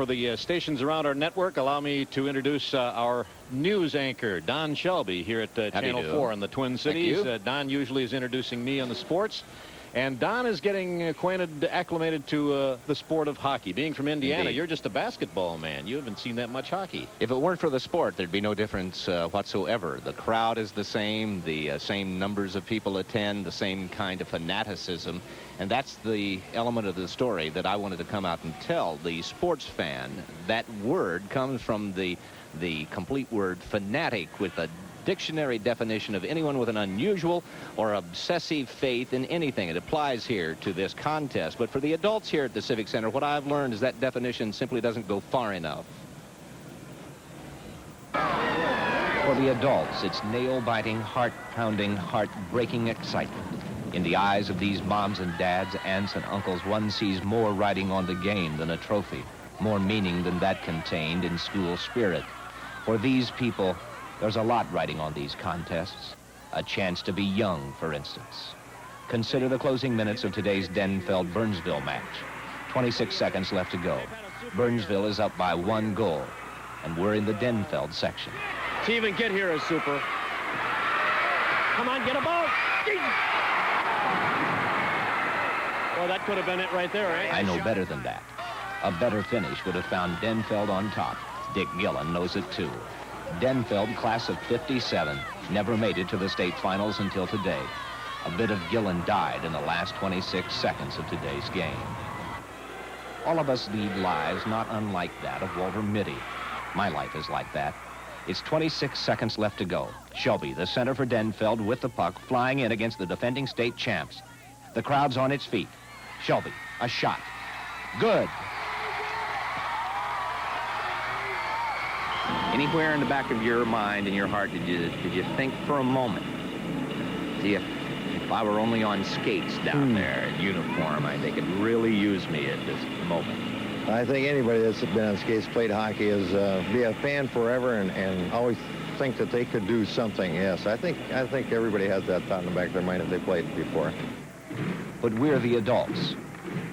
For the stations around our network, allow me to introduce our news anchor, Don Shelby, here at Channel 4 in the Twin Cities. Don usually is introducing me on the sports. And Don is getting acclimated to the sport of hockey. Being from Indiana, Indeed. You're just a basketball man. You haven't seen that much hockey. If it weren't for the sport, there'd be no difference whatsoever. The crowd is the same numbers of people attend, the same kind of fanaticism. And that's the element of the story that I wanted to come out and tell the sports fan. That word comes from the complete word fanatic, with a dictionary definition of anyone with an unusual or obsessive faith in anything. It applies here to this contest. But for the adults here at the Civic Center, what I've learned is that definition simply doesn't go far enough. For the adults, it's nail-biting, heart-pounding, heart-breaking excitement. In the eyes of these moms and dads, aunts and uncles, one sees more riding on the game than a trophy, more meaning than that contained in school spirit. For these people, there's a lot riding on these contests. A chance to be young, for instance. Consider the closing minutes of today's Denfeld-Burnsville match. 26 seconds left to go. Burnsville is up by 1 goal, and we're in the Denfeld section. To even get here is super. Come on, get a ball. Well, that could have been it right there, eh? I know better than that. A better finish would have found Denfeld on top. Dick Gillen knows it too. Denfeld, class of '57, never made it to the state finals until today. A bit of Gillen died in the last 26 seconds of today's game. All of us lead lives not unlike that of Walter Mitty. My life is like that. It's 26 seconds left to go. Shelby, the center for Denfeld, with the puck, flying in against the defending state champs. The crowd's on its feet. Shelby, a shot. Good. Anywhere in the back of your mind and your heart did you think for a moment, see, if I were only on skates down there in uniform, they could really use me at this moment? I think anybody that's been on skates, played hockey, is be a fan forever and always think that they could do something. Yes, I think everybody has that thought in the back of their mind if they played before. But we're the adults.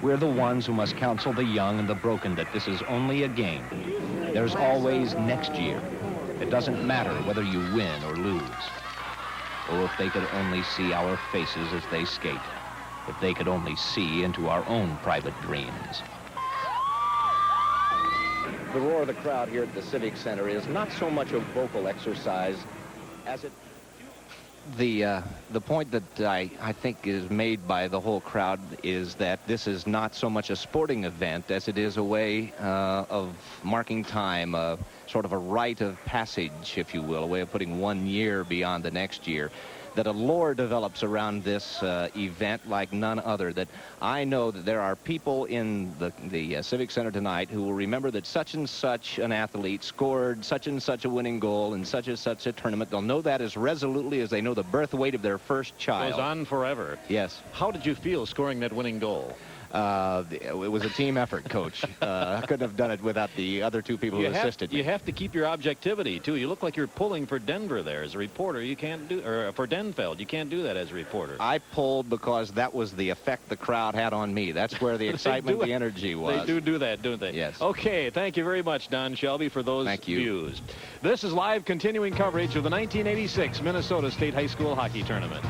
We're the ones who must counsel the young and the broken that this is only a game. There's always next year. It doesn't matter whether you win or lose. Oh, if they could only see our faces as they skate. If they could only see into our own private dreams. The roar of the crowd here at the Civic Center is not so much a vocal exercise as it... The point that I think is made by the whole crowd is that this is not so much a sporting event as it is a way of marking time, sort of a rite of passage, if you will, a way of putting 1 year beyond the next year. That a lore develops around this event like none other. That I know that there are people in the Civic Center tonight who will remember that such and such an athlete scored such and such a winning goal in such and such a tournament. They'll know that as resolutely as they know the birth weight of their first child. Goes on forever. Yes. How did you feel scoring that winning goal? It was a team effort, Coach. I couldn't have done it without the other two people who assisted me. You have to keep your objectivity, too. You look like you're pulling for Denver there as a reporter. You can't do, or for Denfeld. You can't do that as a reporter. I pulled because that was the effect the crowd had on me. That's where the excitement, the energy was. They do that, don't they? Yes. Okay, thank you very much, Don Shelby, for those views. This is live continuing coverage of the 1986 Minnesota State High School Hockey Tournament.